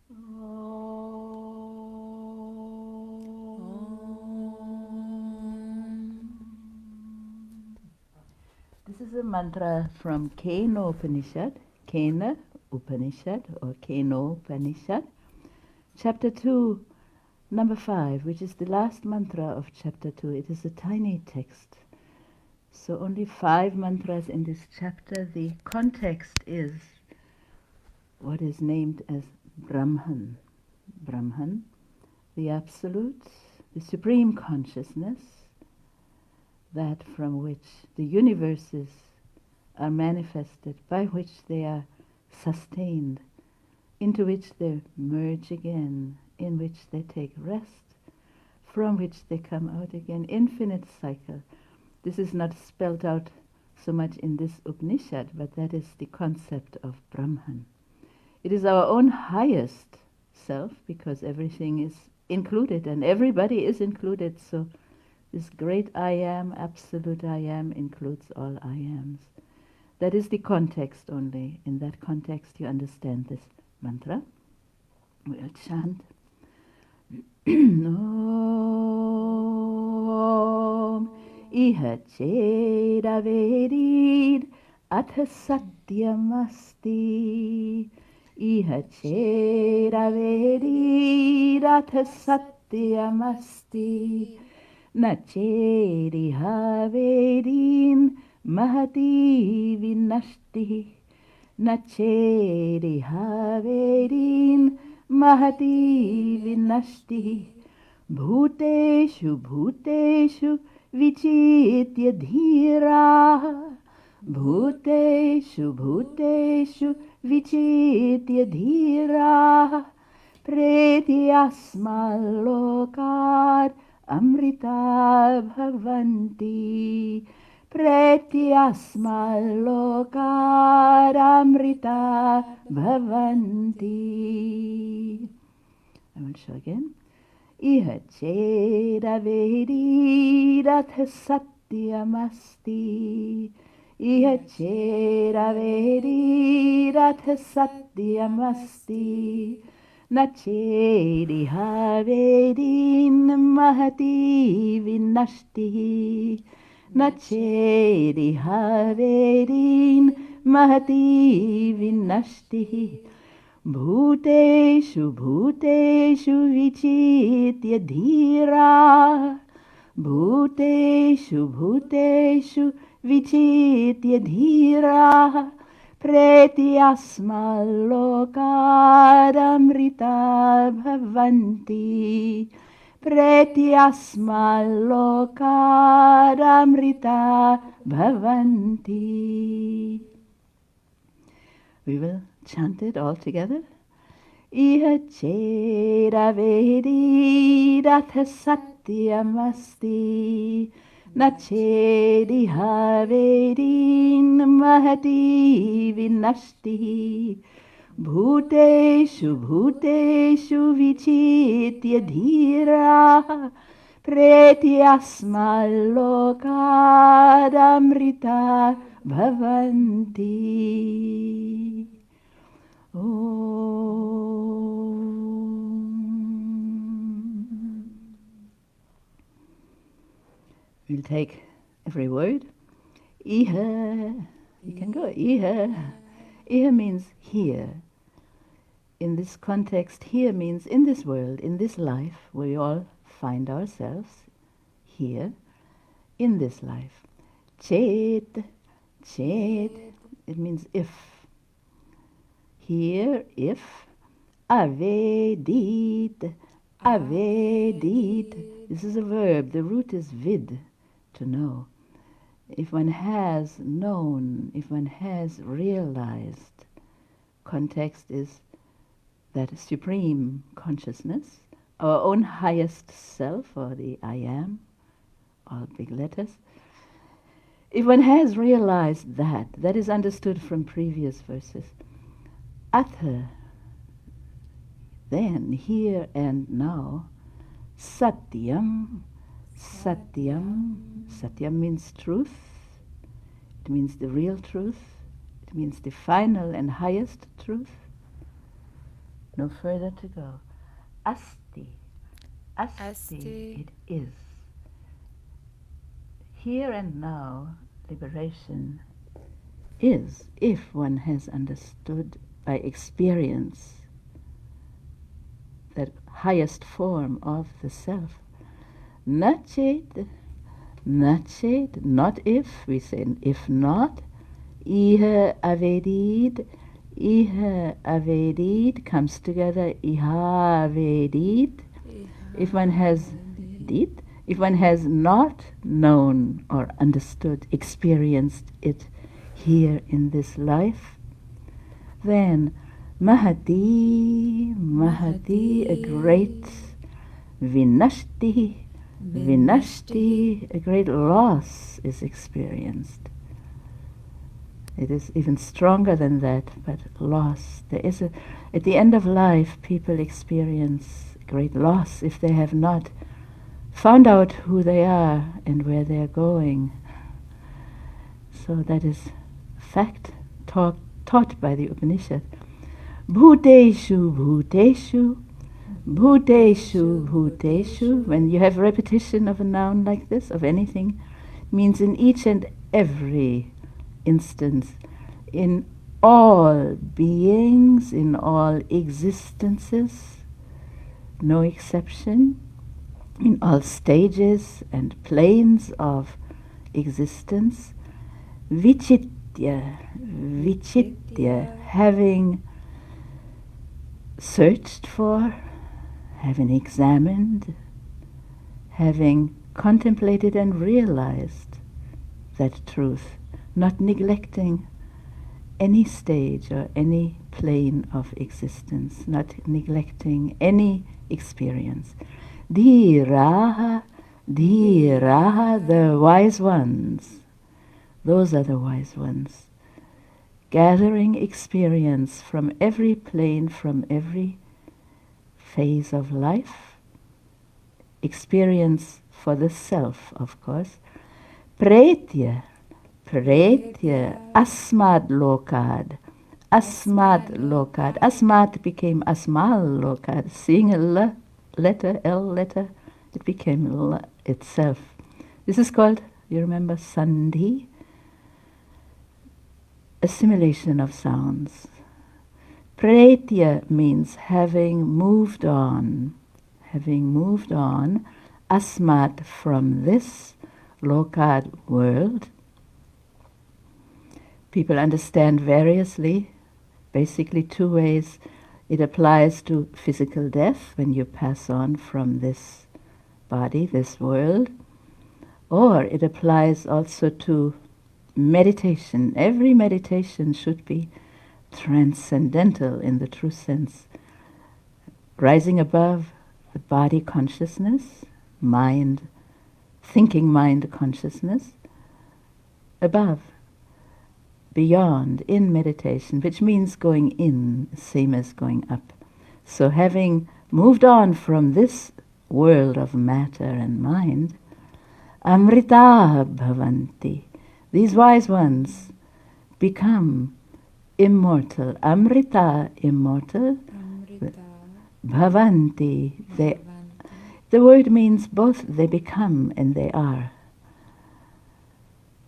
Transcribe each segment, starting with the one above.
This is a mantra from Kena Upanishad, Kena Upanishad or Kena Upanishad, chapter 2, number 5, which is the last mantra of chapter 2. It is a tiny text. So only 5 mantras in this chapter. The context is what is named as Brahman. Brahman, the Absolute, the Supreme Consciousness, that from which the universes are manifested, by which they are sustained, into which they merge again, in which they take rest, from which they come out again. Infinite cycle. This is not spelled out so much in this Upanishad, but that is the concept of Brahman. It is our own highest self, because everything is included and everybody is included, so this great I am, absolute I am, includes all I ams. That is the context only. In that context you understand this mantra. We'll chant. Om Iha Cheda Verid Atha Satyamasti. Iha Cheda Verid Atha Satyamasti. Nacheri Haverin Mahati Vinashti. Nacheri Haverin Mahati Vinashti. Bhuteshu Bhuteshu Vichitya Dhira. Bhuteshu Bhuteshu Vichitya Dhira. Pretyasmalokad Amrita Bhavanti. Pretyasmalokad Amrita Bhavanti. I will show again. Iha Cheda Vedirat Satyamasti. Iha Cheda Vedirat Satyamasti. Nacheri Havedin Mahati Vinashti. Nacheri Havedin Mahati Vinashti. Bhuteshu Bhuteshu Vichitya Dhira. Bhuteshu Bhuteshu Vichitya Dhira. Pretyasmalokad Amrita Bhavanti. Pretyasmalokad Amrita Bhavanti. We will chant it all together. Iha Cheda Vedirat Satyamasti. Nacheri Havedin Mahati Vinashti. Bhuteshu Bhuteshu Vichitya Dhira. Pretyasmalokad Amrita Bhavanti. We'll take every word. Iha, you can go. Iha. Iha means here. In this context, here means in this world, in this life, where we all find ourselves here, in this life. Chet, chet, it means if. Here, if. Avedit, avedit. This is a verb. The root is vid, to know. If one has known, if one has realized, context is that supreme consciousness, our own highest self, or the I am, all big letters. If one has realized that, that is understood from previous verses. Atha, then, here and now, satyam, satyam. Satyam means truth. It means the real truth. It means the final and highest truth. No further to go. Asti. Asti, Asti. it is. Here and now, liberation is, if one has understood by experience that highest form of the self. Nachet, nachet, not if, we say if not, ihe avedid, ihe avedid comes together, iha avedid. If one has did, if one has not known or understood, experienced it here in this life, then Mahati, Mahati, a great Vinashti, Vinashti, a great loss is experienced. It is even stronger than that, but loss. There is at the end of life, people experience great loss if they have not found out who they are and where they are going. So that is fact taught by the Upanishad. Bhuteshu, bhuteshu, bhuteshu, bhuteshu. When you have repetition of a noun like this, of anything, it means in each and every instance, in all beings, in all existences, no exception, in all stages and planes of existence, vichitya, vichitya, having searched for, having examined, having contemplated and realized that truth, not neglecting any stage or any plane of existence, not neglecting any experience. Dhiraha, dhiraha, the wise ones. Those are the wise ones. Gathering experience from every plane, from every phase of life. Experience for the self, of course. Pretya, pretya, asmad lokad. Asmad lokad. Asmad became asmal lokad. Seeing a letter, L letter, it became L itself. This is called, you remember, sandhi? Assimilation of sounds. Pretya means having moved on, asmat from this lokad world. People understand variously, basically two ways. It applies to physical death when you pass on from this body, this world, or it applies also to meditation. Every meditation should be transcendental in the true sense, rising above the body consciousness, mind, thinking mind consciousness, above, beyond, in meditation, which means going in, same as going up. So having moved on from this world of matter and mind, amrita bhavanti, these wise ones become immortal. Amrita, immortal. Bhavanti, the word means both they become and they are.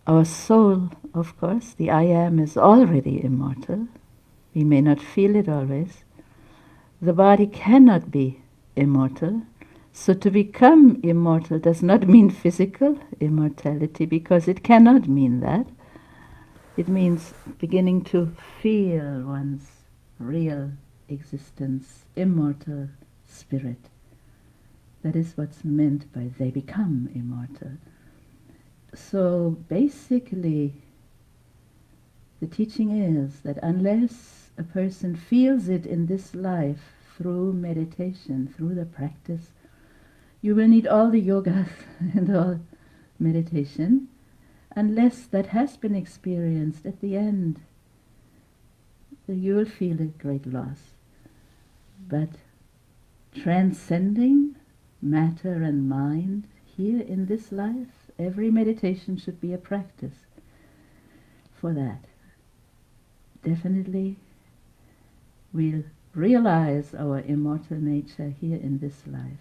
Our soul, of course, the I am, is already immortal. We may not feel it always. The body cannot be immortal. So to become immortal does not mean physical immortality, because it cannot mean that. It means beginning to feel one's real existence, immortal spirit. That is what's meant by they become immortal. So basically, the teaching is that unless a person feels it in this life through meditation, through the practice, you will need all the yogas and all meditation. Unless that has been experienced at the end, you will feel a great loss. But transcending matter and mind here in this life, every meditation should be a practice for that. Definitely we'll realize our immortal nature here in this life.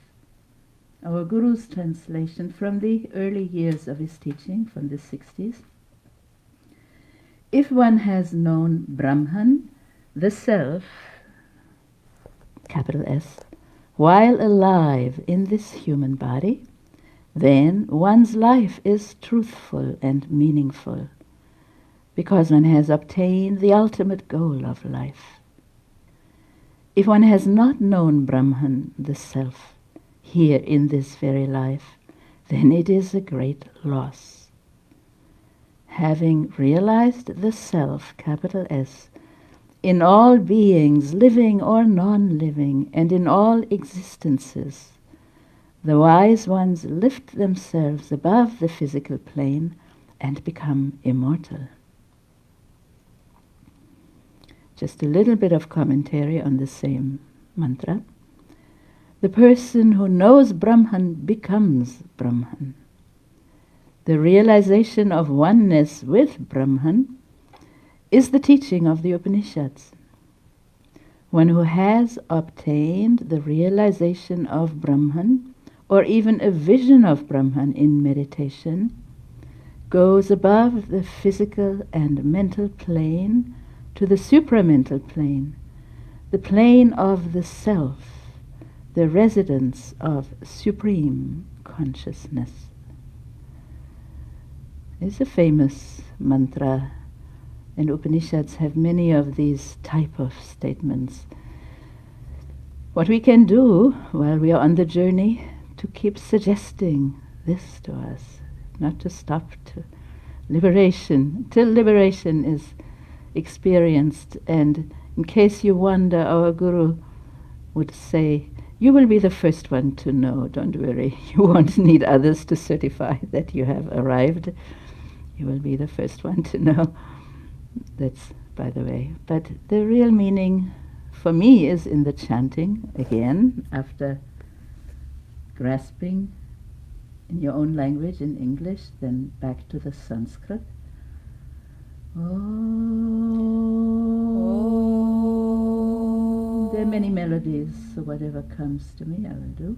Our Guru's translation from the early years of his teaching, from the 60s. If one has known Brahman, the self, capital S, while alive in this human body, then one's life is truthful and meaningful, because one has obtained the ultimate goal of life. If one has not known Brahman, the self, here in this very life, then it is a great loss. Having realized the self, capital S, in all beings, living or non-living, and in all existences, the wise ones lift themselves above the physical plane and become immortal. Just a little bit of commentary on the same mantra. The person who knows Brahman becomes Brahman. The realization of oneness with Brahman is the teaching of the Upanishads. One who has obtained the realization of Brahman, or even a vision of Brahman in meditation, goes above the physical and mental plane to the supramental plane, the plane of the self, the residence of supreme consciousness. It's a famous mantra, and Upanishads have many of these type of statements. What we can do while we are on the journey to keep suggesting this to us, not to stop to liberation, till liberation is experienced. And in case you wonder, our Guru would say, you will be the first one to know, don't worry. You won't need others to certify that you have arrived. You will be the first one to know. That's by the way. But the real meaning for me is in the chanting, again, after grasping in your own language, in English, then back to the Sanskrit. There are many melodies, so whatever comes to me, I will do.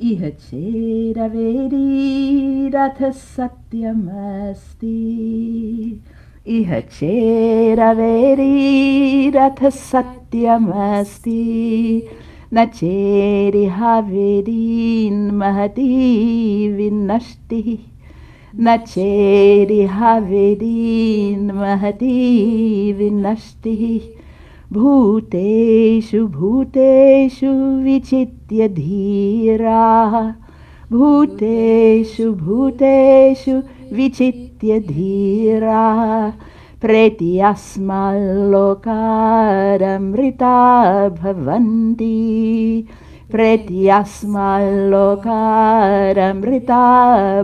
Iha chera veri ratha satyamasti. Iha chera veri ratha satyamasti. Nacheri haverin mahati vinashti. Nacheri haverin mahati vinashti. Bhuteshu bhuteshu vichitya dhira. Bhuteshu bhuteshu vichitya dhira. Pretyasmal lokaramrita bhavanti. Pretyasmal lokaramrita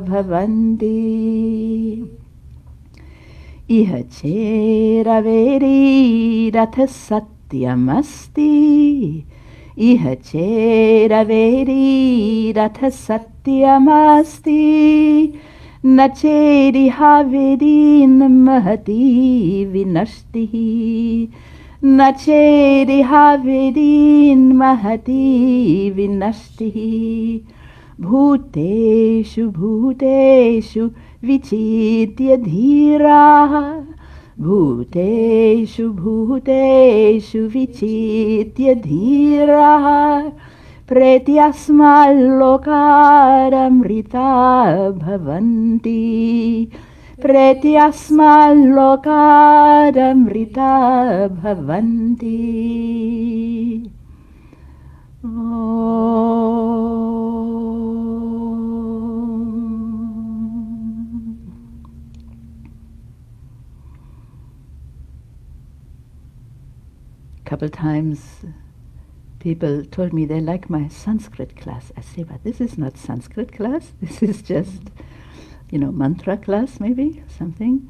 bhavanti. Iha chera veri ratha satyamasti. Iha chera veri ratha satyamasti. Nacheri haverin mahati vinashti. Nacheri haverin mahati vinashti. Bhuteshu bhuteshu vichitya dhira. Bhuteshu bhuteshu vichitya dhira. Pretyasmal lokaramrita bhavanti. Pretyasmal lokaramrita bhavanti. Couple times people told me they like my Sanskrit class. I say, but this is not Sanskrit class. This is just, mantra class maybe, something.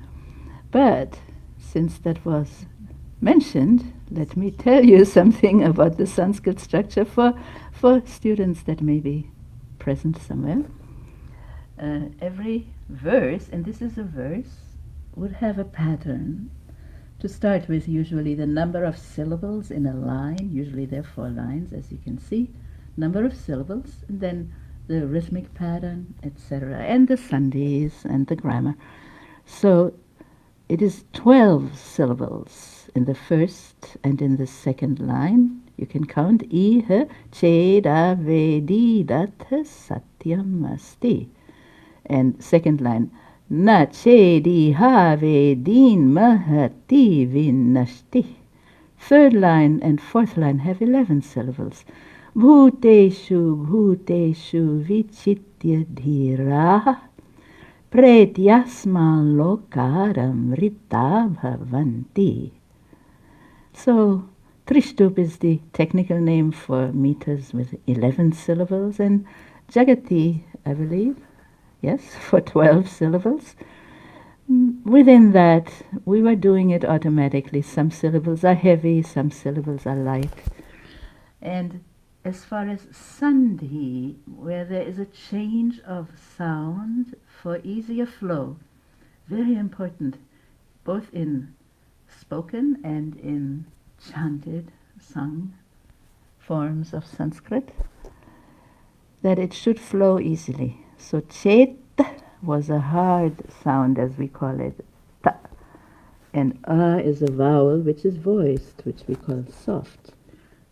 But since that was mentioned, let me tell you something about the Sanskrit structure for students that may be present somewhere. Every verse, and this is a verse, would have a pattern To start with, usually the number of syllables in a line, usually there are 4 lines, as you can see, number of syllables, and then the rhythmic pattern, etc., and the sandhis and the grammar. So it is 12 syllables in the first and in the second line. You can count iha cheda vedidat satyam asti. And second line, na chedi ha vedin mahati vinashti. Third line and fourth line have 11 syllables. Bhuteshu bhuteshu vichitya dhiraha pretyasma lokaram rita bhavanti. So, Trishtup is the technical name for meters with 11 syllables, and Jagati, I believe, yes, for 12 syllables. Within that, we were doing it automatically. Some syllables are heavy, some syllables are light. And as far as sandhi, where there is a change of sound for easier flow, very important, both in spoken and in chanted, sung forms of Sanskrit, that it should flow easily. So chet was a hard sound, as we call it, ta, and is a vowel which is voiced, which we call soft.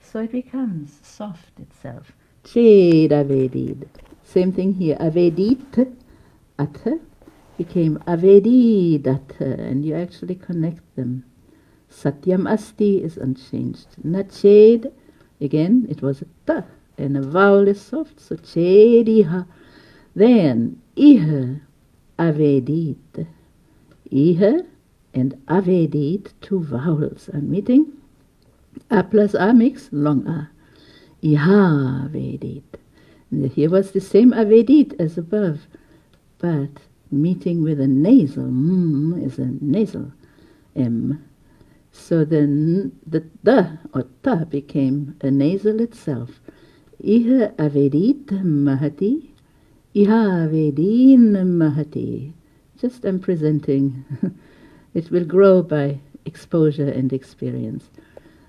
So it becomes soft itself. Ched avedid. Same thing here. Avedit, at, became avedidat, and you actually connect them. Satyam asti is unchanged. Nached, again, it was a ta, and a vowel is soft, so chediha. Then, iha, avedit. Iha and avedit, 2 vowels are meeting. A plus A makes long A. Iha avedit. Here was the same avedit as above, but meeting with a nasal, is a nasal M. So then the da or ta became a nasal itself. Iha avedit mahati, iha avedin mahati. Just I'm presenting. It will grow by exposure and experience.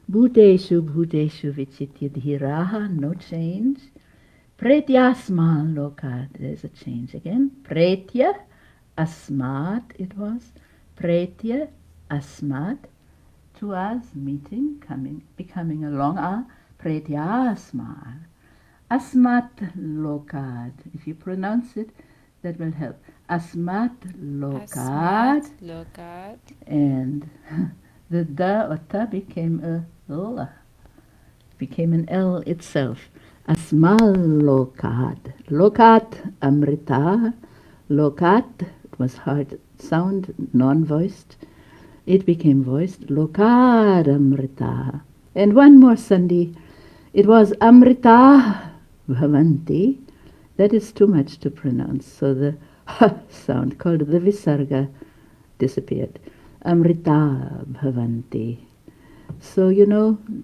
Bhuteshu bhuteshu vichitya dhiraha, no change. Pretyasma lokat, there's a change again. Pretya, asmat it was. Pretya, asmat. 2 A's meeting, becoming a long A. Pretyasma. Asmat lokat. If you pronounce it, that will help. Asmat lokat. Asmat lokat. And the da or ta became a l, became an L itself. Asmal lokat. Lokat amrita. Lokat, it was hard sound, non-voiced. It became voiced. Lokat amrita. And one more sandhi. It was amrita bhavanti. That is too much to pronounce. So the ha sound, called the visarga, disappeared. Amrita bhavanti. So,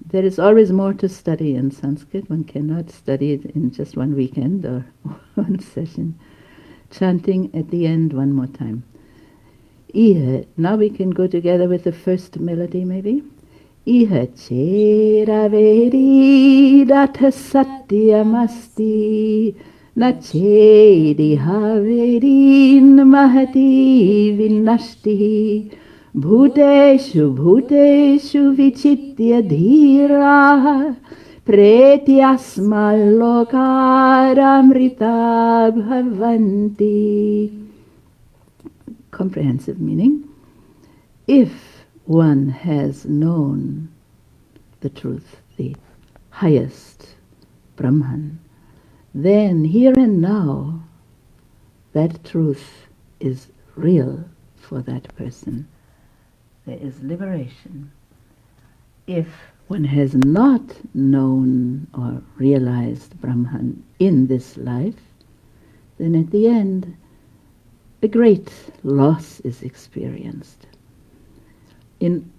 there is always more to study in Sanskrit. One cannot study it in just one weekend or one session. Chanting at the end one more time. Iha. Now we can go together with the first melody, maybe. Iha chera veri datha satyamasti na chedi haverin mahati vinashti bhuteshu bhuteshu vichitya dhiraha pretyasma lokaramrita bhavanti. Comprehensive meaning. If one has known the truth, the highest Brahman, then here and now that truth is real for that person. There is liberation. If one has not known or realized Brahman in this life, then at the end a great loss is experienced. In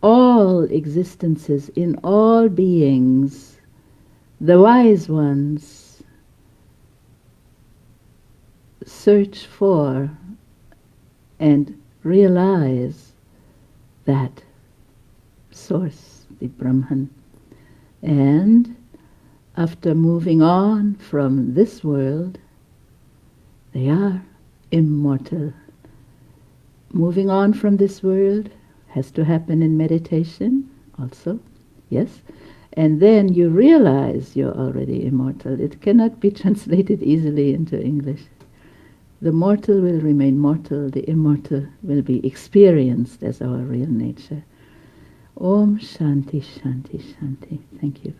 all existences, in all beings, the wise ones search for and realize that source, the Brahman. And after moving on from this world, they are immortal. Moving on from this world has to happen in meditation also, yes? And then you realize you're already immortal. It cannot be translated easily into English. The mortal will remain mortal, the immortal will be experienced as our real nature. Om Shanti Shanti Shanti. Thank you.